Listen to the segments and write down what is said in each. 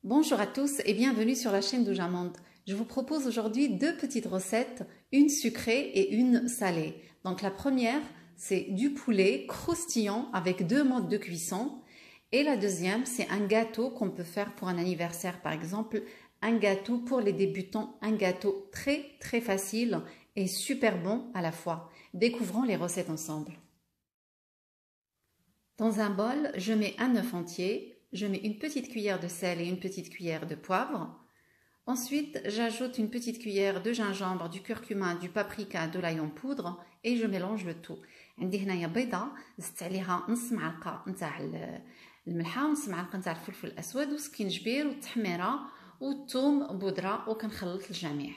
Bonjour à tous et bienvenue sur la chaîne d'Oujamande. Je vous propose aujourd'hui deux petites recettes, une sucrée et une salée. Donc la première, c'est du poulet croustillant avec deux modes de cuisson. Et la deuxième, c'est un gâteau qu'on peut faire pour un anniversaire par exemple. Un gâteau pour les débutants, un gâteau très facile et super bon à la fois. Découvrons les recettes ensemble. Dans un bol, je mets un œuf entier. Je mets une petite cuillère de sel et une petite cuillère de poivre. Ensuite, j'ajoute une petite cuillère de gingembre, du curcuma, du paprika, de l'ail en poudre et je mélange le tout. عندي هنايا بيضة زدت عليها نص معلقة نتاع الملحة ونص معلقة نتاع الفلفل الأسود وسكينجبير والتحميرة والثوم بودرة وكنخلط الجميع.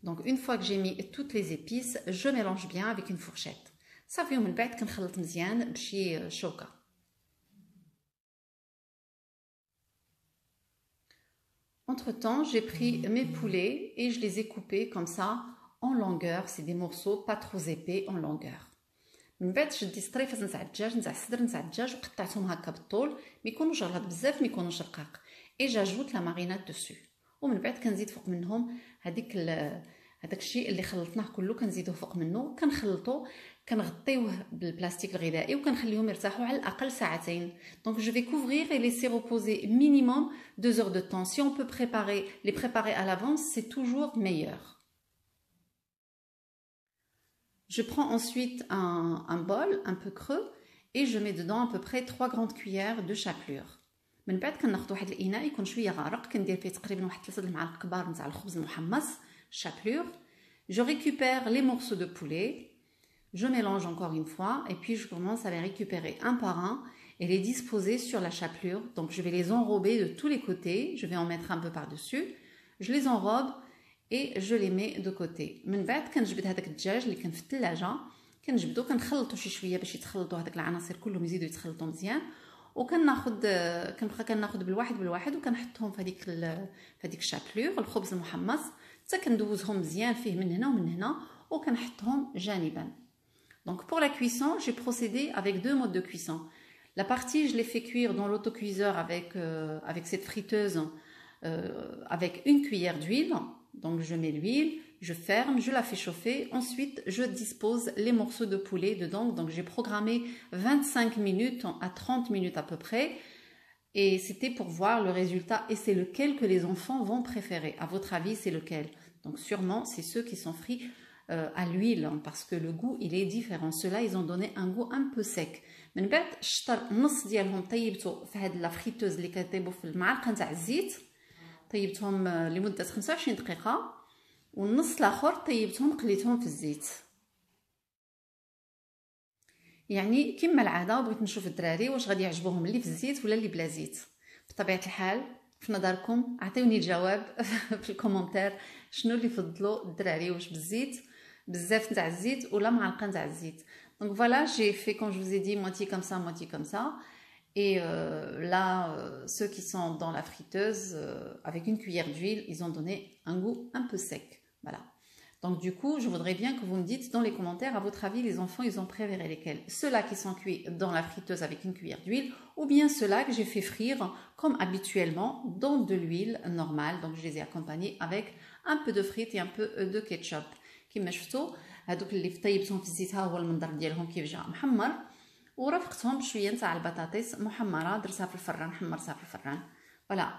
Donc une fois que j'ai mis toutes les épices, je mélange bien avec une fourchette. صافي ومن بعد كنخلط مزيان بشي شوكة. Entre-temps, j'ai pris mes poulets et je les ai coupés comme ça en longueur. C'est des morceaux pas trop épais en longueur. من بعد شديت طريفات نتاع الدجاج نتاع الصدر نتاع الدجاج وقطعتهم هكا بالطول، ما يكونوش غليظ بزاف ما يكونوش رقاق. اي جاجوت لا مارينات دوسو. ومن بعد كنزيد فوق منهم هذاك الشيء اللي خلطناه كله كنزيدوه فوق منه، كنخلطو كنغطيوه بالبلاستيك الغذائي وكنخليهم يرتاحوا على الاقل ساعتين. Donc je vais couvrir et laisser reposer minimum 2 heures de temps. Si on peut les préparer à l'avance, c'est toujours meilleur. Je prends ensuite un bol un peu creux et je mets dedans à peu près 3 grandes cuillères de chapelure. من بعد كناخذ واحد الاناء يكون شويه غارق، كندير فيه تقريبا واحد 3 المعالق كبار نتاع الخبز المحمص chapelure. Je récupère les morceaux de poulet. Je mélange encore une fois et puis je commence à les récupérer un par un et les disposer sur la chapelure. Donc je vais les enrober de tous les côtés, je vais en mettre un peu par-dessus. Je les enrobe et je les mets de côté. من بعد كنجبد هذاك الدجاج اللي كان في الثلاجه، كنجبدو كنخلطو شي شويه باش يتخلطوا هذاك العناصر كلهم يزيدوا يتخلطوا مزيان، كنبقى كناخذ بالواحد وكنحطهم في هذيك الشابلور الخبز المحمص حتى كندوزهم مزيان فيه من هنا ومن هنا وكنحطهم جانبا. Donc pour la cuisson, j'ai procédé avec deux modes de cuisson. La partie, je l'ai fait cuire dans l'autocuiseur avec cette friteuse avec une cuillère d'huile. Donc je mets l'huile, je ferme, je la fais chauffer. Ensuite, je dispose les morceaux de poulet dedans. Donc j'ai programmé 25 minutes à 30 minutes à peu près. Et c'était pour voir le résultat. Et c'est lequel que les enfants vont préférer. À votre avis, c'est lequel? Donc sûrement, c'est ceux qui sont frits à l'huile parce que le goût il est différent. Ceux-là ils ont donné un goût un peu sec. من بعد الشطر نص ديالهم طيبته في هاد لا فريتوز اللي كيطيبوا في المعلقه نتاع الزيت، طيبتهم لمده 25 دقيقه، والنص الاخر طيبتهم قليتهم في الزيت. يعني كما العاده بغيت نشوف الدراري واش غادي يعجبوهم اللي في الزيت ولا اللي بلا زيت. بطبيعه الحال في نظركم اعطيوني الجواب في الكومنتير شنو اللي يفضلوا الدراري، واش بالزيت بزاف نتاع الزيت ولا معلقه نتاع الزيت. Donc voilà, j'ai fait comme je vous ai dit moitié comme ça et là ceux qui sont dans la friteuse avec une cuillère d'huile, ils ont donné un goût un peu sec. Voilà. Donc du coup, je voudrais bien que vous me dites dans les commentaires à votre avis les enfants, ils ont préféré lesquels? Ceux-là qui sont cuits dans la friteuse avec une cuillère d'huile ou bien ceux-là que j'ai fait frire comme habituellement dans de l'huile normale. Donc je les ai accompagnés avec un peu de frites et un peu de ketchup. كما شفتوا هذوك اللي طيبتهم في الزيت ها هو المنظر ديالهم كيف جا محمر، ورافقتهم بشويه نتاع البطاطس محمره درتها في الفران حمرتها في الفران. فوالا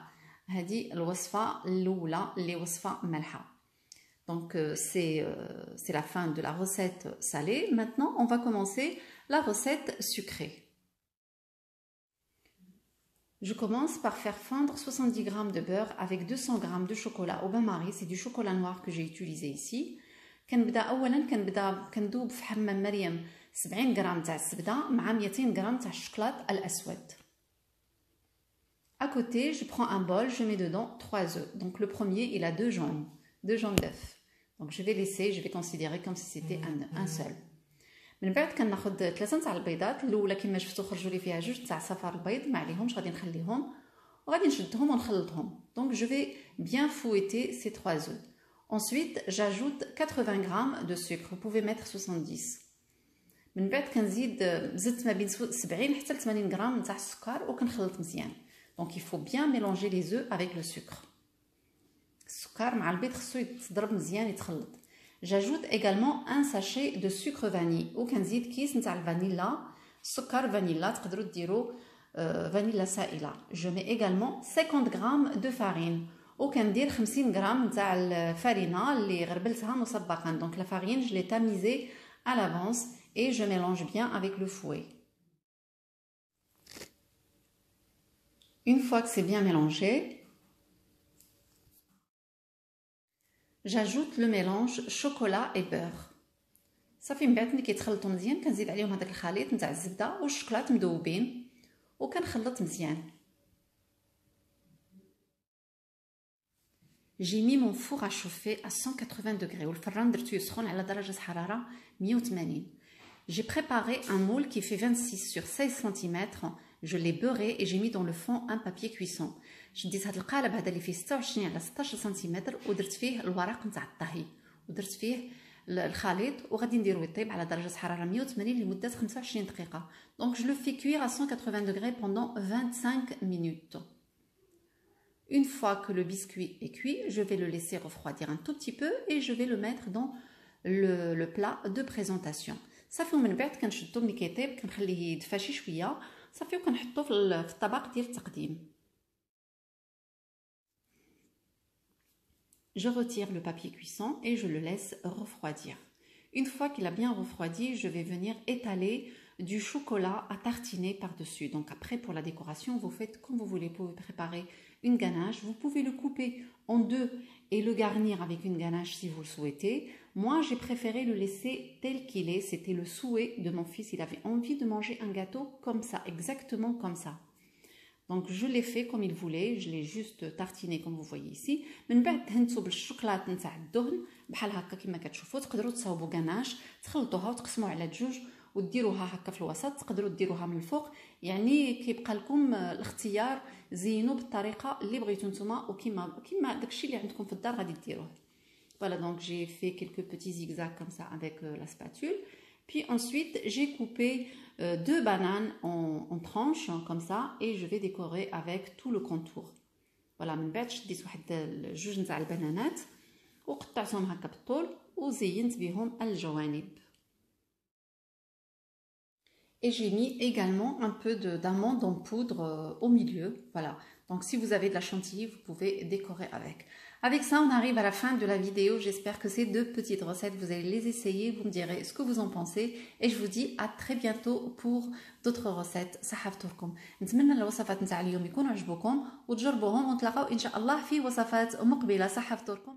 هذه الوصفه الاولى اللي وصفه مالحه. Donc c'est la fin de la recette salée. Maintenant on va commencer la recette sucrée. Je commence par faire fondre 70 g de beurre avec 200 g de chocolat au bain-marie. C'est du chocolat noir que j'ai utilisé ici. كندوب في حمام مريم 70 غرام تاع الزبده مع 200 غرام تاع الشوكولات الاسود. À côté, je prends un bol, je mets dedans 3 œufs. Donc le premier, il a deux jaunes d'œufs. Donc je vais considérer comme si c'était un seul. من بعد كناخذ 3 تاع البيضات، الاولى كما شفتوا خرجوا لي فيها 2 تاع صفار البيض ما عليهمش، غادي نخليهم وغادي نشدهم ونخلطهم. Donc je vais bien fouetter ces 3 œufs. Ensuite, j'ajoute 80 g de sucre. Vous pouvez mettre 70. من بعد كنزيد زدت ما بين 70 حتى 80 غرام نتاع السكر وكنخلط مزيان. Donc il faut bien mélanger les œufs avec le sucre. السكر مع البيض خصو يتضرب مزيان يتخلط. J'ajoute également un sachet de sucre vanille وكنزيد كيس نتاع الفانيلا سكر فانيلا تقدروا ديروا فانيلا سائله. Je mets également 50 g de farine وكندير 50 g نتاع الفارينه اللي غربلتها مسبقا. Donc la farine je l'ai tamisée à l'avance et je mélange bien avec le fouet. Une fois que c'est bien mélangé, j'ajoute le mélange chocolat et beurre. صافي من بعد ملي كيتخلطوا مزيان كنزيد عليهم هذاك الخليط نتاع الزبده والشوكولات مذوبين وكنخلط مزيان. J'ai mis mon four à chauffer à 180 degrés والفران درتو يسخن على درجه حراره 180. J'ai préparé un moule qui fait 26 sur 16 cm. Je l'ai beurré et j'ai mis dans le fond un papier cuisson. شديت هذا القالب هذا اللي فيه 26 على 16 سنتيمتر ودرت فيه الورق نتاع الطهي ودرت فيه الخليط وغادي نديروه يطيب على درجه حراره 180 لمده 25 دقيقه. Donc je le fais cuire à 180 degrés pendant 25 minutes. Une fois que le biscuit est cuit, je vais le laisser refroidir un tout petit peu et je vais le mettre dans le plat de présentation. صافي ومن بعد كنشدو ملي كيطيب كنخليه يدفى شي شويه صافي وكنحطو في الطبق ديال التقديم. Je retire le papier cuisson et je le laisse refroidir. Une fois qu'il a bien refroidi, je vais venir étaler du chocolat à tartiner par-dessus. Donc après, pour la décoration, vous faites comme vous voulez. Vous pouvez préparer une ganache. Vous pouvez le couper en deux et le garnir avec une ganache si vous le souhaitez. Moi, j'ai préféré le laisser tel qu'il est. C'était le souhait de mon fils. Il avait envie de manger un gâteau comme ça, exactement comme ça. Donc je l'ai fait comme il voulait, je l'ai juste tartiné comme vous voyez ici. من بعد دهنتو بالشوكولات نتاع الدهن بحال هكا كما كتشوفوا. تقدروا تصاوبوا غناش تخلطوها وتقسموا على جوج وديروها هكا في الوسط. تقدروا ديروها من الفوق، يعني كيبقى لكم الاختيار. زينوا بالطريقه اللي بغيتو نتوما وكيما داكشي اللي عندكم في الدار غادي ديروه. Voilà, donc j'ai fait quelques petits zigzags comme ça avec la spatule. Puis ensuite, j'ai coupé deux bananes en tranches comme ça et je vais décorer avec tout le contour. Voilà, من بعد شديت واحد جوج نتاع البنانات وقطعتهم هكا بالطول وزينت بهم الجوانب. Et j'ai mis également un peu d'amande en poudre au milieu. Voilà. Donc si vous avez de la chantilly, vous pouvez décorer avec. Avec ça, on arrive à la fin de la vidéo. J'espère que ces deux petites recettes, vous allez les essayer. Vous me direz ce que vous en pensez. Et je vous dis à très bientôt pour d'autres recettes. صحفتكم. نتمنى الوصفات نتاع اليوم يكونوا عجبوكم وتجربوهم ونتلاقاو إن شاء الله في وصفات مقبلة. صحفتكم.